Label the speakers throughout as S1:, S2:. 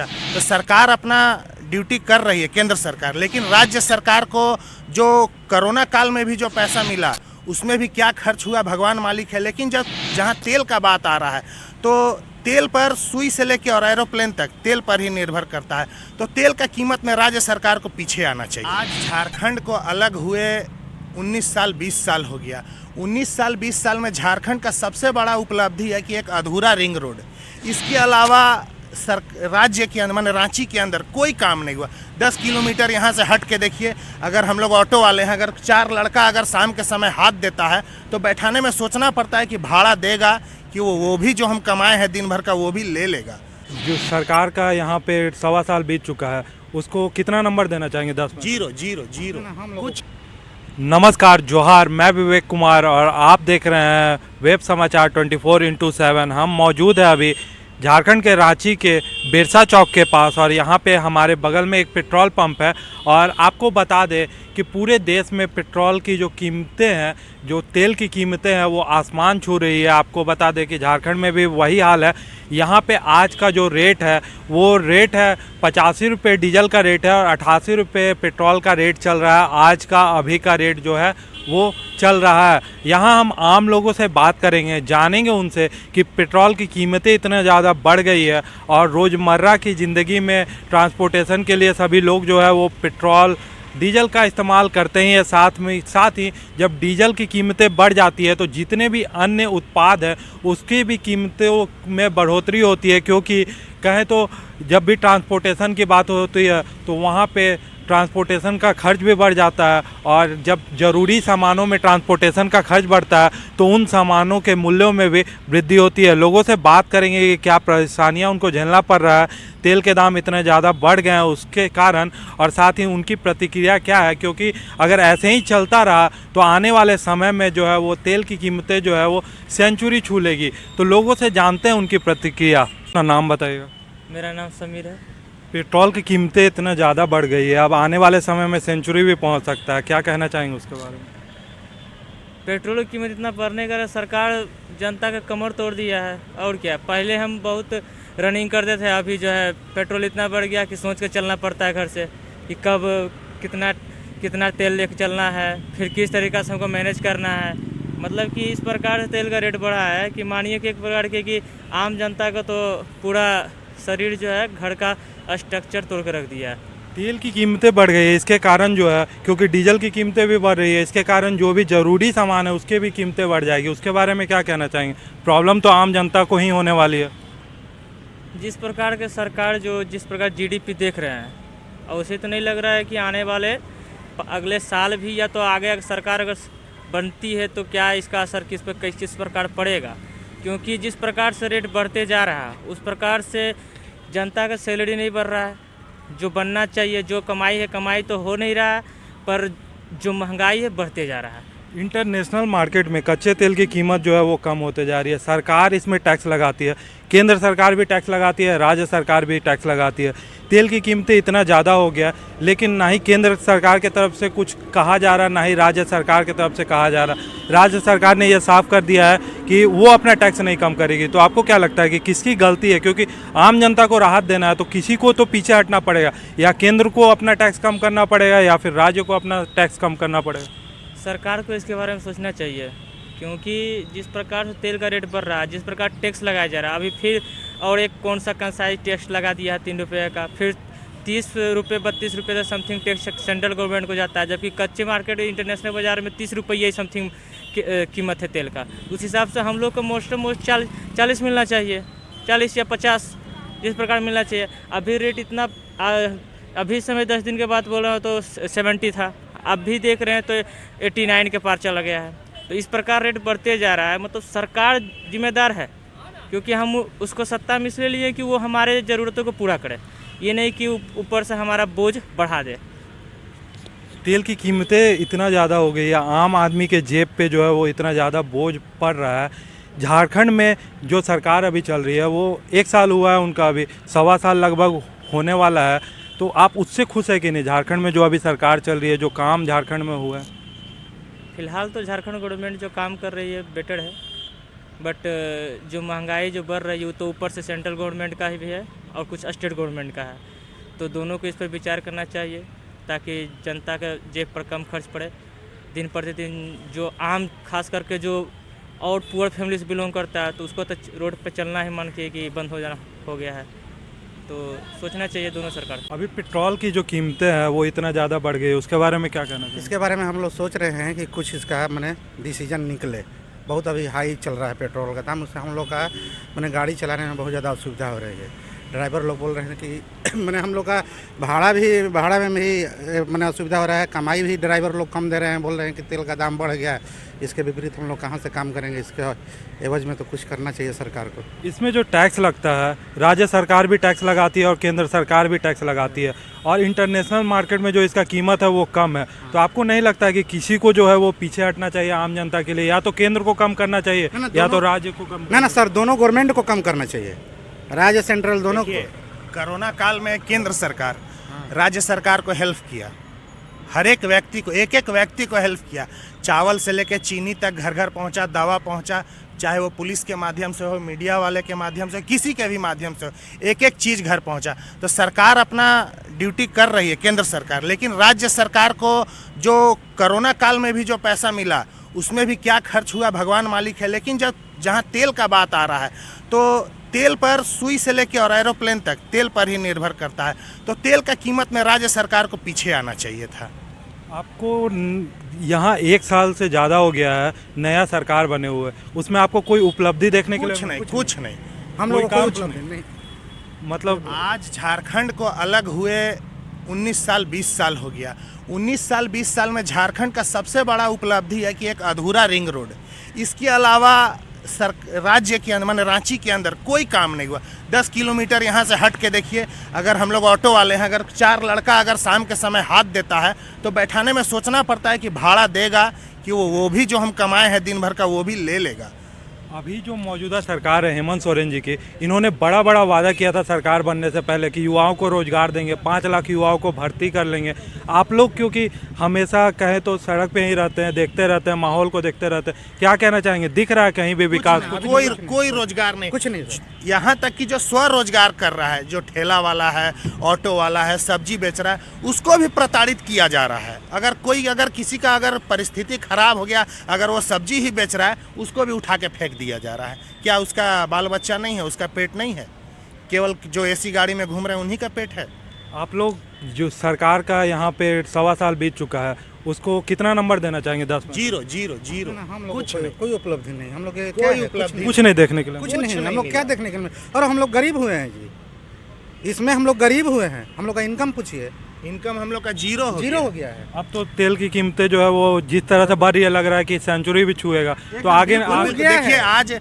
S1: तो सरकार अपना ड्यूटी कर रही है, केंद्र सरकार, लेकिन राज्य सरकार को जो कोरोना काल में भी जो पैसा मिला उसमें भी क्या खर्च हुआ भगवान मालिक है। लेकिन जब जहाँ तेल का बात आ रहा है तो तेल पर सुई से लेकर और एरोप्लेन तक तेल पर ही निर्भर करता है। तो तेल का कीमत में राज्य सरकार को पीछे आना चाहिए। आज झारखंड को अलग हुए 19 साल 20 साल हो गया। 19 साल 20 साल में झारखंड का सबसे बड़ा उपलब्धि है कि एक अधूरा रिंग रोड, इसके अलावा राज्य के अंदर माने रांची के अंदर कोई काम नहीं हुआ। 10 किलोमीटर यहाँ से हट के देखिए, अगर हम लोग ऑटो वाले हैं, अगर 4 लड़का अगर शाम के समय हाथ देता है तो बैठाने में सोचना पड़ता है कि भाड़ा देगा कि वो भी जो हम कमाए हैं दिन भर का वो भी ले लेगा।
S2: जो सरकार का यहाँ पे 1.25 साल बीत चुका है, उसको कितना नंबर देना चाहेंगे? 10 में
S1: 0 कुछ।
S2: नमस्कार, जोहार, मैं विवेक कुमार और आप देख रहे हैं वेब समाचार 24/7। हम मौजूद हैं अभी झारखंड के रांची के बिरसा चौक के पास और यहाँ पे हमारे बगल में एक पेट्रोल पंप है। और आपको बता दें कि पूरे देश में पेट्रोल की जो कीमतें हैं, जो तेल की कीमतें हैं, वो आसमान छू रही है। आपको बता दें कि झारखंड में भी वही हाल है। यहाँ पे आज का जो रेट है वो रेट है 85 रुपये डीजल का रेट है और 88 रुपये पेट्रोल का रेट चल रहा है। आज का अभी का रेट जो है वो चल रहा है। यहाँ हम आम लोगों से बात करेंगे, जानेंगे उनसे कि पेट्रोल की कीमतें इतना ज़्यादा बढ़ गई है और रोज़मर्रा की ज़िंदगी में ट्रांसपोर्टेशन के लिए सभी लोग जो है वो पेट्रोल डीजल का इस्तेमाल करते हैं। साथ ही जब डीजल की कीमतें बढ़ जाती है तो जितने भी अन्य उत्पाद हैं उसकी भी कीमतों में बढ़ोतरी होती है, क्योंकि कहें तो जब भी ट्रांसपोर्टेशन की बात होती है तो वहाँ पे ट्रांसपोर्टेशन का खर्च भी बढ़ जाता है और जब ज़रूरी सामानों में ट्रांसपोर्टेशन का खर्च बढ़ता है तो उन सामानों के मूल्यों में भी वृद्धि होती है। लोगों से बात करेंगे कि क्या परेशानियां उनको झेलना पड़ रहा है, तेल के दाम इतने ज़्यादा बढ़ गए हैं उसके कारण, और साथ ही उनकी प्रतिक्रिया क्या है, क्योंकि अगर ऐसे ही चलता रहा तो आने वाले समय में जो है वो तेल की कीमतें जो है वो सेंचुरी छू लेगी। तो लोगों से जानते हैं उनकी प्रतिक्रिया। अपना नाम बताइएगा।
S3: मेरा नाम समीर है।
S2: पेट्रोल की कीमतें इतना ज़्यादा बढ़ गई है, अब आने वाले समय में सेंचुरी भी पहुंच सकता है, क्या कहना चाहेंगे उसके बारे में?
S3: पेट्रोल की कीमत इतना बढ़ने का सरकार जनता का कमर तोड़ दिया है। और क्या, पहले हम बहुत रनिंग करते थे, अभी जो है पेट्रोल इतना बढ़ गया कि सोच के चलना पड़ता है घर से कि कब कितना तेल लेके चलना है, फिर किस तरीक़ा से हमको मैनेज करना है। मतलब कि इस प्रकार से तेल का रेट बढ़ा है कि मानिए कि एक प्रकार के कि आम जनता का तो पूरा शरीर जो है घर का स्ट्रक्चर तोड़ के रख दिया है।
S2: तेल की कीमतें बढ़ गई है, इसके कारण जो है, क्योंकि डीजल की कीमतें भी बढ़ रही है, इसके कारण जो भी ज़रूरी सामान है उसके भी कीमतें बढ़ जाएगी। उसके बारे में क्या कहना चाहेंगे? प्रॉब्लम तो आम जनता को ही होने वाली है।
S3: जिस प्रकार के सरकार जिस प्रकार जीडीपी देख रहे हैं, और उसे तो नहीं लग रहा है कि आने वाले अगले साल भी या तो आगे सरकार अगर बनती है तो क्या इसका असर किस प्रकार पड़ेगा। क्योंकि जिस प्रकार से रेट बढ़ते जा रहा है उस प्रकार से जनता का सैलरी नहीं बढ़ रहा है। जो बनना चाहिए, जो कमाई तो हो नहीं रहा है, पर जो महंगाई है बढ़ते जा रहा है।
S2: इंटरनेशनल मार्केट में कच्चे तेल की कीमत जो है वो कम होते जा रही है। सरकार इसमें टैक्स लगाती है, केंद्र सरकार भी टैक्स लगाती है, राज्य सरकार भी टैक्स लगाती है। तेल की कीमतें इतना ज़्यादा हो गया, लेकिन ना ही केंद्र सरकार की तरफ से कुछ कहा जा रहा, ना ही राज्य सरकार की तरफ से कहा जा रहा। राज्य सरकार ने यह साफ कर दिया है कि वो अपना टैक्स नहीं कम करेगी। तो आपको क्या लगता है कि किसकी गलती है? क्योंकि आम जनता को राहत देना है तो किसी को तो पीछे हटना पड़ेगा, या केंद्र को अपना टैक्स कम करना पड़ेगा या फिर राज्य को अपना टैक्स कम करना पड़ेगा।
S3: सरकार को इसके बारे में सोचना चाहिए, क्योंकि जिस प्रकार से तेल का रेट बढ़ रहा है, जिस प्रकार टैक्स लगाया जा रहा है, अभी फिर और एक कौन सा कंसाइज टैक्स लगा दिया है 3 रुपये का, फिर 30 रुपये 32 रुपये का समथिंग टैक्स सेंट्रल गवर्नमेंट को जाता है, जबकि कच्चे मार्केट इंटरनेशनल बाज़ार में 30 रुपये समथिंग कीमत है तेल का। उस हिसाब से हम लोग को मोस्ट 40 मिलना चाहिए, 40 या 50 जिस प्रकार मिलना चाहिए। अभी रेट इतना अभी समय 10 दिन के बाद बोल रहा हूँ तो 70 था, अब भी देख रहे हैं तो 89 के पार चला गया है। तो इस प्रकार रेट बढ़ते जा रहा है। मतलब सरकार जिम्मेदार है, क्योंकि हम उसको सत्ता में इसलिए लिए कि वो हमारे ज़रूरतों को पूरा करे, ये नहीं कि ऊपर से हमारा बोझ बढ़ा दे।
S2: तेल की कीमतें इतना ज़्यादा हो गई है, आम आदमी के जेब पे जो है वो इतना ज़्यादा बोझ पड़ रहा है। झारखंड में जो सरकार अभी चल रही है वो 1 साल हुआ है उनका, अभी 1.25 साल लगभग होने वाला है। तो आप उससे खुश है कि नहीं? झारखंड में जो अभी सरकार चल रही है, जो काम झारखंड में हुआ है?
S3: फ़िलहाल तो झारखंड गवर्नमेंट जो काम कर रही है बेटर है, बट जो महंगाई जो बढ़ रही है वो तो ऊपर से सेंट्रल गवर्नमेंट का ही भी है। और कुछ स्टेट गवर्नमेंट का है। तो दोनों को इस पर विचार करना चाहिए ताकि जनता का जेब पर कम खर्च पड़े। दिन प्रतिदिन जो आम खास करके जो और पुअर फैमिली से बिलोंग करता है तो उसको तो रोड पर चलना ही मान के कि बंद हो गया है। तो सोचना चाहिए दोनों सरकार को।
S2: अभी पेट्रोल की जो कीमतें हैं वो इतना ज़्यादा बढ़ गई है, उसके बारे में क्या कहना चाहिए?
S4: इसके बारे में हम लोग सोच रहे हैं कि कुछ इसका मैंने डिसीजन निकले। बहुत अभी हाई चल रहा है पेट्रोल का दाम, उससे हम लोग का मैंने गाड़ी चलाने में बहुत ज़्यादा असुविधा हो रही है। ड्राइवर लोग बोल रहे हैं कि मैंने हम लोग का भाड़ा में भी मैंने असुविधा हो रहा है। कमाई भी ड्राइवर लोग कम दे रहे हैं, बोल रहे हैं कि तेल का दाम बढ़ गया है। इसके विपरीत हम लोग कहाँ से काम करेंगे? इसके एवज में तो कुछ करना चाहिए सरकार को।
S2: इसमें जो टैक्स लगता है, राज्य सरकार भी टैक्स लगाती है और केंद्र सरकार भी टैक्स लगाती है, और इंटरनेशनल मार्केट में जो इसका कीमत है वो कम है। तो आपको नहीं लगता है कि किसी को जो है वो पीछे हटना चाहिए आम जनता के लिए? या तो केंद्र को कम करना चाहिए या तो राज्य को कम?
S4: ना सर, दोनों गवर्नमेंट को कम करना चाहिए, राज्य सेंट्रल दोनों को।
S1: कोरोना काल में केंद्र सरकार राज्य सरकार को हेल्प किया, हर एक व्यक्ति को, एक व्यक्ति को हेल्प किया। चावल से लेकर चीनी तक घर घर पहुंचा, दवा पहुंचा, चाहे वो पुलिस के माध्यम से हो, मीडिया वाले के माध्यम से, किसी के भी माध्यम से हो, एक चीज़ घर पहुंचा। तो सरकार अपना ड्यूटी कर रही है, केंद्र सरकार। लेकिन राज्य सरकार को जो कोरोना काल में भी जो पैसा मिला उसमें भी क्या खर्च हुआ भगवान मालिक है। लेकिन जब जहाँ तेल का बात आ रहा है तो तेल पर सुई से लेकर और एरोप्लेन तक तेल पर ही निर्भर करता है। तो तेल का कीमत में राज्य सरकार को पीछे आना चाहिए था।
S2: आपको यहाँ 1 साल से ज़्यादा हो गया है नया सरकार बने हुए, उसमें आपको कोई उपलब्धि देखने के लिए?
S1: कुछ नहीं।
S4: हम लोग
S2: काम
S4: नहीं।
S2: मतलब
S1: आज झारखंड को अलग हुए 19 साल 20 साल हो गया। 19 साल 20 साल में झारखंड का सबसे बड़ा उपलब्धि है कि एक अधूरा रिंग रोड, इसके अलावा राज्य के अंदर माने रांची के अंदर कोई काम नहीं हुआ। 10 किलोमीटर यहाँ से हट के देखिए, अगर हम लोग ऑटो वाले हैं, अगर 4 लड़का अगर शाम के समय हाथ देता है तो बैठाने में सोचना पड़ता है कि भाड़ा देगा कि वो भी जो हम कमाए हैं दिन भर का वो भी ले लेगा।
S2: अभी जो मौजूदा सरकार है हेमंत सोरेन जी की, इन्होंने बड़ा वादा किया था सरकार बनने से पहले कि युवाओं को रोजगार देंगे, 5 लाख युवाओं को भर्ती कर लेंगे। आप लोग क्योंकि हमेशा कहें तो सड़क पे ही रहते हैं, देखते रहते हैं, माहौल को देखते रहते हैं, क्या कहना चाहेंगे? दिख रहा है कहीं भी विकास?
S1: कोई रोजगार नहीं,
S4: कुछ नहीं।
S1: यहाँ तक कि जो स्वरोजगार कर रहा है, जो ठेला वाला है, ऑटो वाला है, सब्जी बेच रहा है, उसको भी प्रताड़ित किया जा रहा है। अगर किसी का अगर परिस्थिति खराब हो गया, अगर वो सब्जी ही बेच रहा है, उसको भी उठा के फेंक दिया जा रहा है। क्या उसका बाल बच्चा नहीं है? उसका पेट नहीं है? केवल जो एसी गाड़ी में घूम रहे हैं उन्हीं का पेट है।
S2: आप लोग जो सरकार का यहाँ पे 1.25 साल बीत चुका है, उसको कितना नंबर देना चाहेंगे? 10 में?
S1: 0
S4: हम लोग
S1: कुछ
S4: कोई उपलब्धि नहीं। हम लोग
S1: कोई उपलब्धि
S2: कुछ नहीं देखने के लिए?
S4: कुछ नहीं। हम लोग क्या देखने के लिए? और हम लोग गरीब हुए हैं जी, इसमें हम लोग गरीब हुए हैं। हम लोग का इनकम पूछिए,
S1: इनकम हम लोग का जीरो हो गया है।
S2: अब तो तेल की कीमतें जो है वो जिस तरह से बढ़ रही है, लग रहा है कि सेंचुरी भी छुएगा। तो आगे
S1: देखिए, आज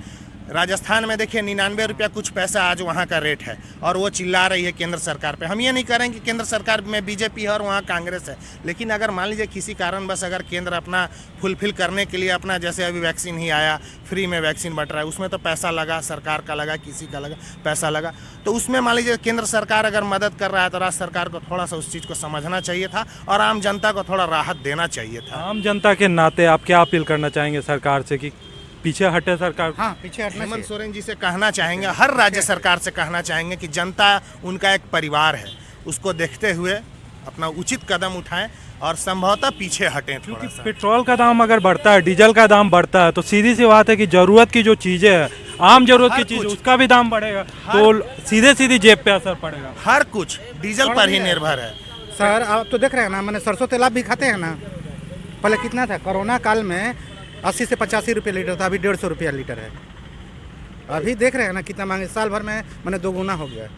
S1: राजस्थान में देखिए 99 रुपया कुछ पैसा आज वहाँ का रेट है, और वो चिल्ला रही है केंद्र सरकार पे। हम ये नहीं कह रहे हैं कि केंद्र सरकार में बीजेपी है और वहाँ कांग्रेस है, लेकिन अगर मान लीजिए किसी कारण बस अगर केंद्र अपना फुलफिल करने के लिए अपना, जैसे अभी वैक्सीन ही आया, फ्री में वैक्सीन बट रहा है, उसमें तो पैसा लगा, सरकार का लगा, किसी का लगा, पैसा लगा, तो उसमें मान लीजिए केंद्र सरकार अगर मदद कर रहा है तो राज्य सरकार को थोड़ा सा उस चीज़ को समझना चाहिए था और आम जनता को थोड़ा राहत देना चाहिए था।
S2: आम जनता के नाते आप क्या अपील करना चाहेंगे सरकार से कि पीछे हटे सरकार?
S4: हाँ, पीछे हटना
S1: हेमंत
S4: चाहिए।
S1: सोरेन जी से कहना चाहेंगे, हर राज्य सरकार से कहना चाहेंगे कि जनता उनका एक परिवार है, उसको देखते हुए अपना उचित कदम उठाएं और संभवतः पीछे हटें थोड़ा सा।
S2: पेट्रोल का दाम अगर बढ़ता है, डीजल का दाम बढ़ता है, तो सीधी सी बात है कि जरूरत की जो चीज़ें हैं, आम जरूरत की चीज़, उसका भी दाम बढ़ेगा, तो सीधे जेब पे असर पड़ेगा।
S1: हर कुछ डीजल पर ही निर्भर है।
S4: सर आप तो देख रहे हैं ना, मैंने सरसों तेल आप भी खाते हैं ना, पहले कितना था? कोरोना काल में 80 से 85 रुपये लीटर था, अभी 150 रुपया लीटर है। अभी देख रहे हैं ना कितना महंगे, साल भर में मैंने 2 गुना हो गया।